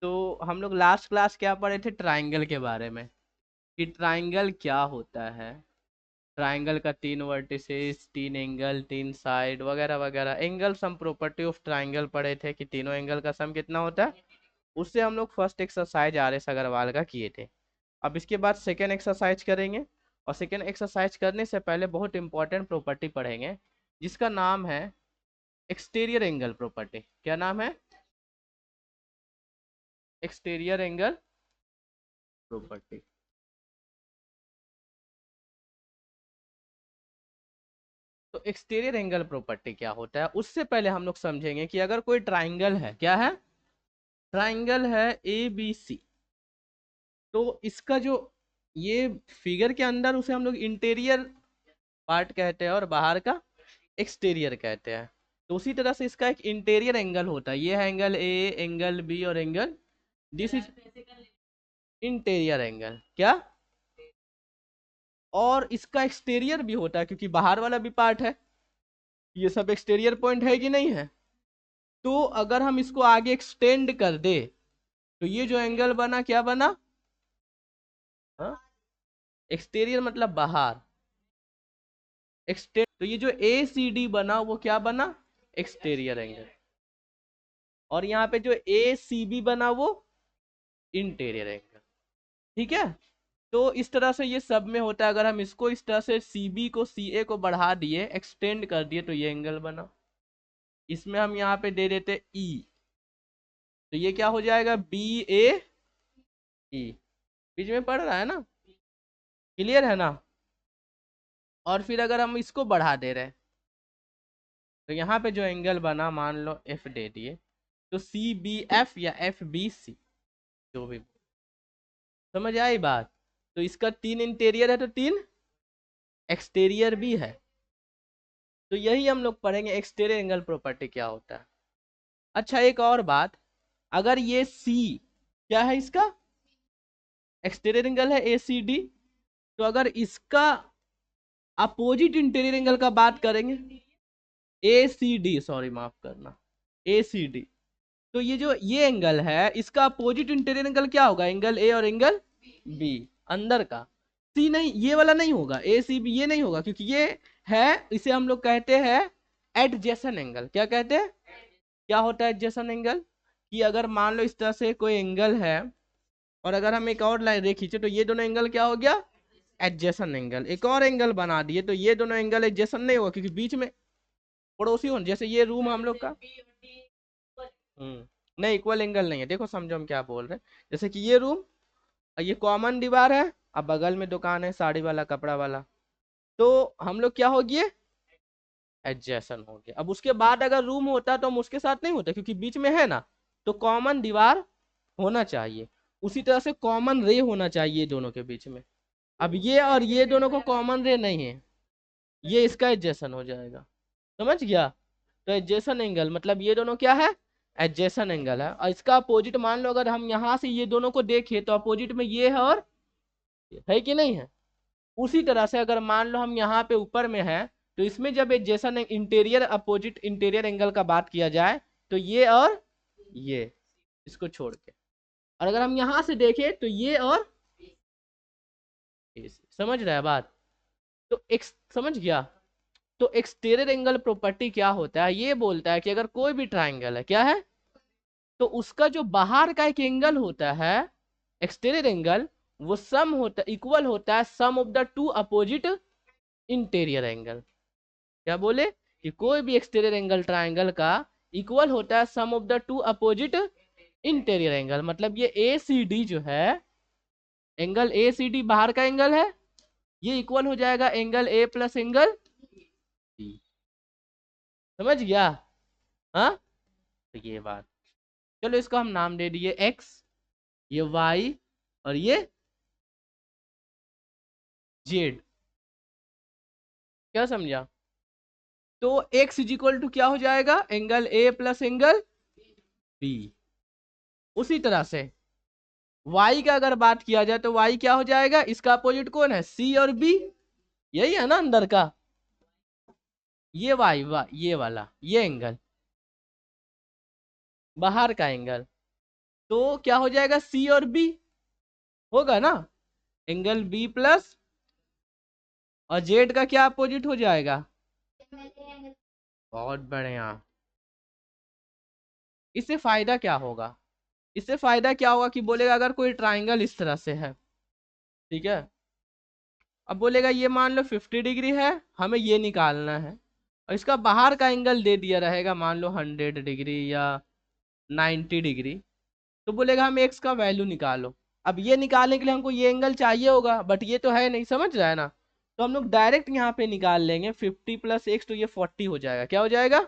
तो हम लोग लास्ट क्लास क्या पढ़े थे, ट्राइंगल के बारे में, कि ट्राइंगल क्या होता है। ट्राइंगल का 3 वर्टिसेस, 3 एंगल, 3 साइड वगैरह वगैरह। Angle sum property of triangle पढ़े थे कि तीनों एंगल का सम कितना होता है। उससे हम लोग फर्स्ट एक्सरसाइज RS अग्रवाल का किए थे। अब इसके बाद सेकेंड एक्सरसाइज करेंगे। और सेकेंड एक्सरसाइज करने से पहले बहुत इंपॉर्टेंट प्रॉपर्टी पढ़ेंगे, जिसका नाम है एक्सटीरियर एंगल प्रॉपर्टी। क्या नाम है? Exterior angle property. तो एक्सटीरियर एंगल प्रॉपर्टी क्या होता है, उससे पहले हम लोग समझेंगे कि अगर कोई ट्राइंगल है, क्या है, ट्राइंगल है ABC, तो इसका जो ये फिगर के अंदर उसे हम लोग इंटीरियर पार्ट कहते हैं और बाहर का एक्सटीरियर कहते हैं। तो उसी तरह से इसका एक इंटीरियर एंगल होता है। ये है एंगल A, एंगल B और angle, this is interior angle. क्या? और इसका एक्सटीरियर भी होता है, क्योंकि बाहर वाला भी पार्ट है। ये सब एक्सटीरियर पॉइंट है कि नहीं है? तो अगर हम इसको आगे एक्सटेंड कर दे, तो ये जो एंगल बना, क्या बना? एक्सटीरियर मतलब बाहर, एक्सटेंड। तो ये जो ACD बना वो क्या बना? Exterior angle. और यहाँ पे जो ACB बना वो इंटीरियर एंगल। ठीक है। तो इस तरह से ये सब में होता है। अगर हम इसको इस तरह से CB को CA को बढ़ा दिए, एक्सटेंड कर दिए, तो ये एंगल बना। इसमें हम यहाँ पे दे देते E, तो ये क्या हो जाएगा? BAE। बीच में पड़ रहा है ना? क्लियर है ना? और फिर अगर हम इसको बढ़ा दे रहे हैं, तो यहाँ पे जो एंगल बना, मान लो F दे दिए, तो CBF या FBC, जो भी। समझ आई बात? तो इसका 3 इंटीरियर है तो 3 एक्सटीरियर भी है। तो यही हम लोग पढ़ेंगे, एक्सटीरियर एंगल प्रॉपर्टी क्या होता है। अच्छा, एक और बात, अगर ये C क्या है, इसका एक्सटीरियर एंगल है ACD, तो अगर इसका अपोजिट इंटीरियर एंगल का बात करेंगे, ACD, सॉरी माफ करना, ACD, तो ये जो ये एंगल है, इसका अपोजिट इंटीरियर एंगल क्या होगा? एंगल A और एंगल B, अंदर का। C नहीं, ये वाला नहीं होगा, ACB ये नहीं होगा, क्योंकि ये है, इसे हम लोग कहते हैं एडजेसेंट एंगल। क्या कहते हैं? क्या होता है एडजेसेंट एंगल? कि अगर मान लो इस तरह से कोई एंगल है, और अगर हम एक और लाइन रे खींचे, तो ये दोनों एंगल क्या हो गया? Adjacent angle. एक और एंगल बना दिए, तो ये दोनों एंगल एडजेसेंट नहीं होगा, क्योंकि बीच में पड़ोसी हो। जैसे ये रूम हम लोग का, नहीं, इक्वल एंगल नहीं है। देखो समझो हम क्या बोल रहे हैं। जैसे कि ये रूम, ये कॉमन दीवार है, अब बगल में दुकान है साड़ी वाला, कपड़ा वाला, तो हम लोग क्या हो गए? एडजेसेंट हो गया। अब उसके बाद अगर रूम होता तो हम उसके साथ नहीं होता, क्योंकि बीच में है ना, तो कॉमन दीवार होना चाहिए। उसी तरह से कॉमन रे होना चाहिए दोनों के बीच में। अब ये और ये दोनों को कॉमन रे नहीं है, ये इसका एडजेसेंट हो जाएगा। समझ गया? तो एडजेसेंट एंगल मतलब ये दोनों क्या है? एडजेसेंट एंगल है। और इसका अपोजिट मान लो, अगर हम यहाँ से ये दोनों को देखें, तो अपोजिट में ये है और ये है कि नहीं है? उसी तरह से अगर मान लो हम यहाँ पे ऊपर में है, तो इसमें जब adjacent interior opposite interior angle का बात किया जाए, तो ये और ये, इसको छोड़ के। और अगर हम यहाँ से देखें, तो ये और ये। समझ रहा है बात? तो एक समझ गया? तो एक्सटीरियर एंगल प्रॉपर्टी क्या होता है? ये बोलता है कि अगर कोई भी ट्राइंगल है, क्या है, तो उसका जो बाहर का एक एंगल होता है, एक्सटीरियर एंगल, वो सम होता इक्वल होता है sum of the two opposite interior angle. क्या बोले? कि कोई भी एक्सटीरियर एंगल ट्राइंगल का इक्वल होता है sum of the two opposite interior angle. मतलब ये ACD जो है, एंगल ACD बाहर का एंगल है, ये इक्वल हो जाएगा angle A plus angle B। समझ गया? हाँ, तो ये बात। चलो इसको हम नाम दे दिए X, ये Y, और ये Z। क्या समझा? तो X इज इक्वल टू क्या हो जाएगा? Angle A plus angle B। उसी तरह से Y का अगर बात किया जाए, तो Y क्या हो जाएगा? इसका अपोजिट कौन है? C और B, यही है ना अंदर का। ये ये वाला, ये एंगल बाहर का एंगल। तो क्या हो जाएगा, सी और बी होगा ना, एंगल बी प्लस, और जेड का क्या अपोजिट हो जाएगा। बहुत बढ़िया। इससे फायदा क्या होगा, इससे फायदा क्या होगा कि बोलेगा अगर कोई ट्राइंगल इस तरह से है, ठीक है, अब बोलेगा ये मान लो 50 डिग्री है, हमें ये निकालना है, और इसका बाहर का एंगल दे दिया रहेगा मान लो 100 डिग्री या 90 डिग्री, तो बोलेगा हम एक्स का वैल्यू निकालो। अब ये निकालने के लिए हमको ये एंगल चाहिए होगा, बट ये तो है नहीं, समझ रहा है ना, तो हम लोग डायरेक्ट यहाँ पे निकाल लेंगे 50 + x, तो ये 40 हो जाएगा, क्या हो जाएगा,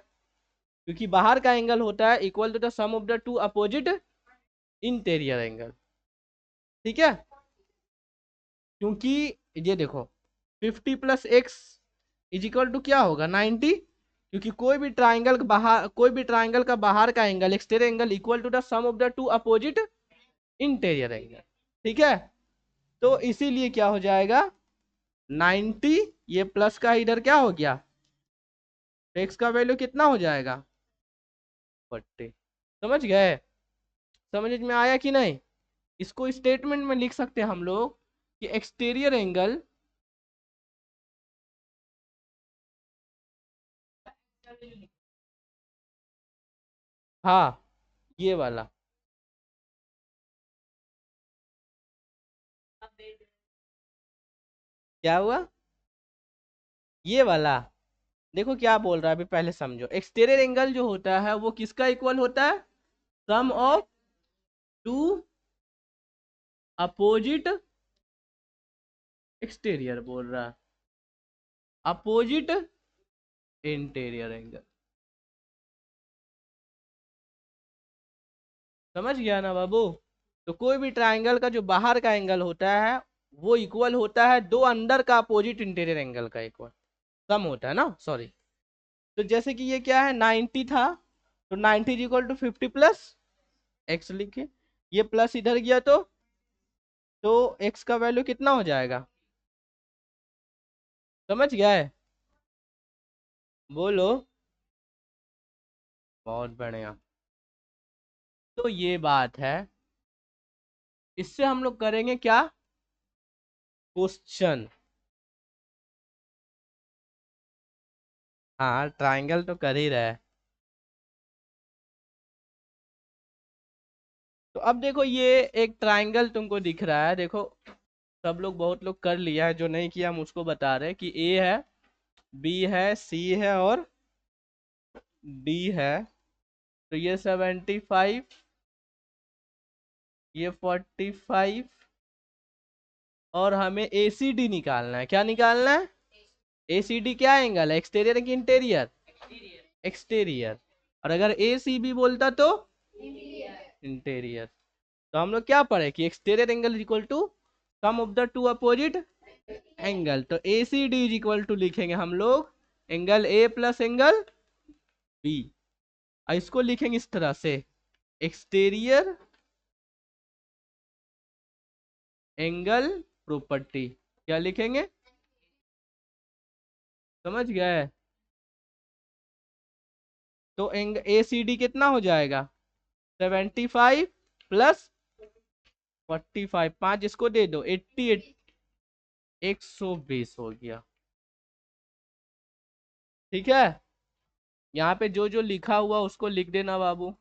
क्योंकि बाहर का एंगल होता है equal to the sum of the two opposite interior angle, ठीक है, क्योंकि ये देखो 50 + x इज इक्वल टू क्या होगा 90, क्योंकि कोई भी ट्राइंगल का बाहर का angle exterior angle equal to the sum of the two opposite interior angle, ठीक है, तो इसीलिए क्या हो जाएगा 90, ये प्लस का इधर क्या हो गया, एक्स का वैल्यू कितना हो जाएगा 40, समझ गए, समझ में आया कि नहीं। इसको स्टेटमेंट में लिख सकते हैं हम लोग कि एक्सटीरियर एंगल, हाँ ये वाला, क्या हुआ, ये वाला, देखो क्या बोल रहा है अभी पहले समझो, एक्सटीरियर एंगल जो होता है वो किसका इक्वल होता है, sum of to opposite, exterior बोल रहा है, अपोजिट इंटीरियर एंगल, समझ गया ना बाबू। तो कोई भी ट्राइंगल का जो बाहर का एंगल होता है वो इक्वल होता है दो अंदर का अपोजिट इंटीरियर एंगल का इक्वल, सम होता है ना, सॉरी। तो जैसे कि ये क्या है 90 था, तो 90 इज इक्वल टू 50 + x लिखे, ये प्लस इधर गया तो x का वैल्यू कितना हो जाएगा, समझ गया है, बोलो, बहुत बढ़िया। तो ये बात है, इससे हम लोग करेंगे क्या, क्वेश्चन, हाँ ट्राइंगल तो कर ही रहा है। तो अब देखो ये एक ट्राइंगल तुमको दिख रहा है, देखो सब लोग बहुत लोग कर लिया है, जो नहीं किया हम उसको बता रहे हैं कि ए है, बी है, सी है और डी है, तो ये 75, ये 45, और हमें ए सी डी निकालना है, क्या निकालना है, ए सी डी क्या एंगल है, एक्सटीरियर की इंटीरियर, एक्सटीरियर, और अगर ए सी बी बोलता तो इंटीरियर, तो हम लोग क्या पढ़े कि exterior angle is equal to sum of the two opposite angle, तो A C D is equal to लिखेंगे हम लोग angle A plus angle B, और इसको लिखेंगे इस तरह से, एक्सटीरियर एंगल प्रॉपर्टी, क्या लिखेंगे, समझ गए, तो एंग ए सी डी कितना हो जाएगा 75 + 45, 5 इसको दे दो 88, 120 हो गया, ठीक है, यहाँ पे जो जो लिखा हुआ उसको लिख देना बाबू,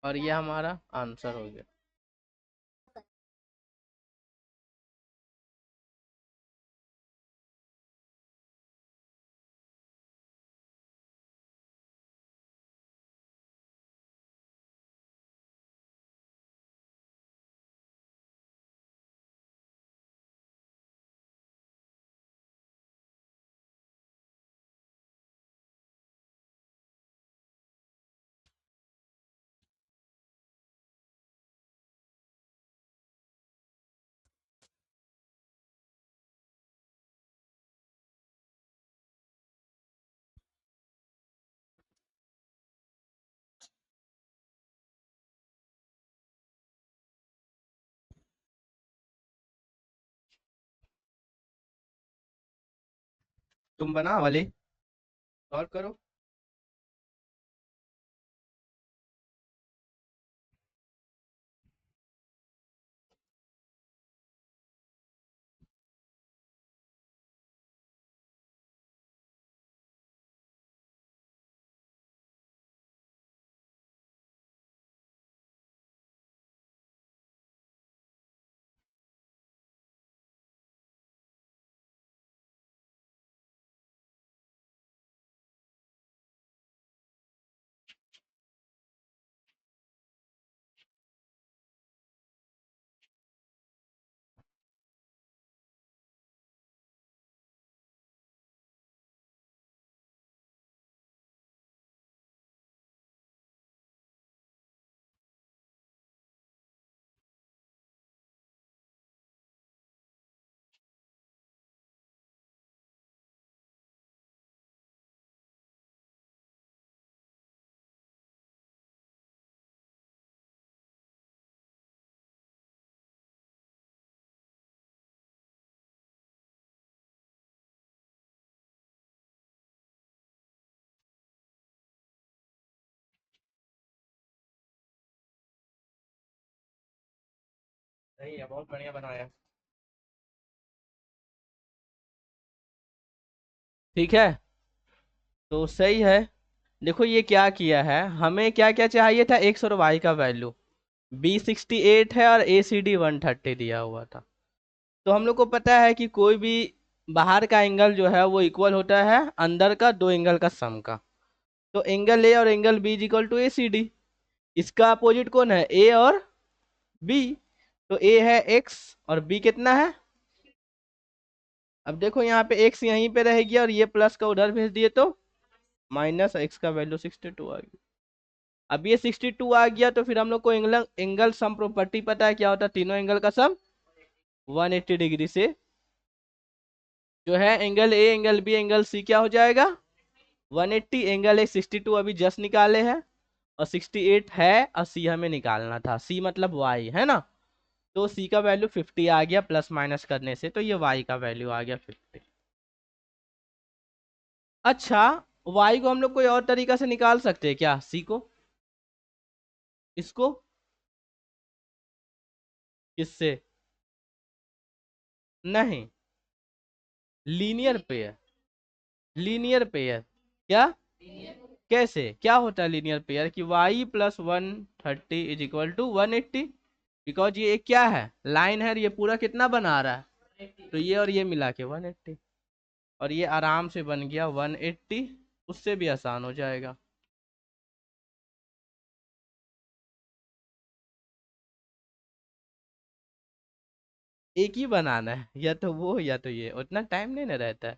और ये हमारा आंसर हो गया। तुम बना वाले, और करो। सही है, बहुत बढ़िया बनाया। ठीक है, तो सही है। देखो ये क्या किया है, हमें क्या क्या चाहिए था, एक्स और वाई का वैल्यू। बी 68 है और ए सी डी 130 दिया हुआ था। तो हम लोग को पता है कि कोई भी बाहर का एंगल जो है वो इक्वल होता है अंदर का दो एंगल का सम का। तो एंगल ए और angle B is equal to A C D. इसका अपोजिट कौन है, ए और बी। तो ए है एक्स और बी कितना है। अब देखो यहाँ पे एक्स यहीं पे रहेगी और ये प्लस का उधर भेज दिए तो माइनस एक्स का वैल्यू 62 आ गई। अब ये 62 आ गया तो फिर हम लोग को एंगल एंगल सम प्रॉपर्टी पता है क्या होता है, तीनों एंगल का सम 180 डिग्री से जो है angle A angle B angle C क्या हो जाएगा 180। एंगल ए 62 अभी जस्ट निकाले हैं और 68 है और सी हमें निकालना था, सी मतलब वाई है ना। तो सी का वैल्यू 50 आ गया प्लस माइनस करने से, तो ये वाई का वैल्यू आ गया 50। अच्छा, वाई को हम लोग कोई और तरीका से निकाल सकते हैं क्या, सी को, इसको, किससे, नहीं, लीनियर पेयर, लीनियर पेयर, क्या, कैसे क्या होता है लीनियर पेयर कि y plus 130 is equal to 180। Because ये एक क्या है, लाइन है और ये पूरा कितना बना रहा है, तो ये और ये मिला के 180, और ये आराम से बन गया 180। उससे भी आसान हो जाएगा। एक ही बनाना है, या तो वो या तो ये, उतना टाइम नहीं ना रहता है।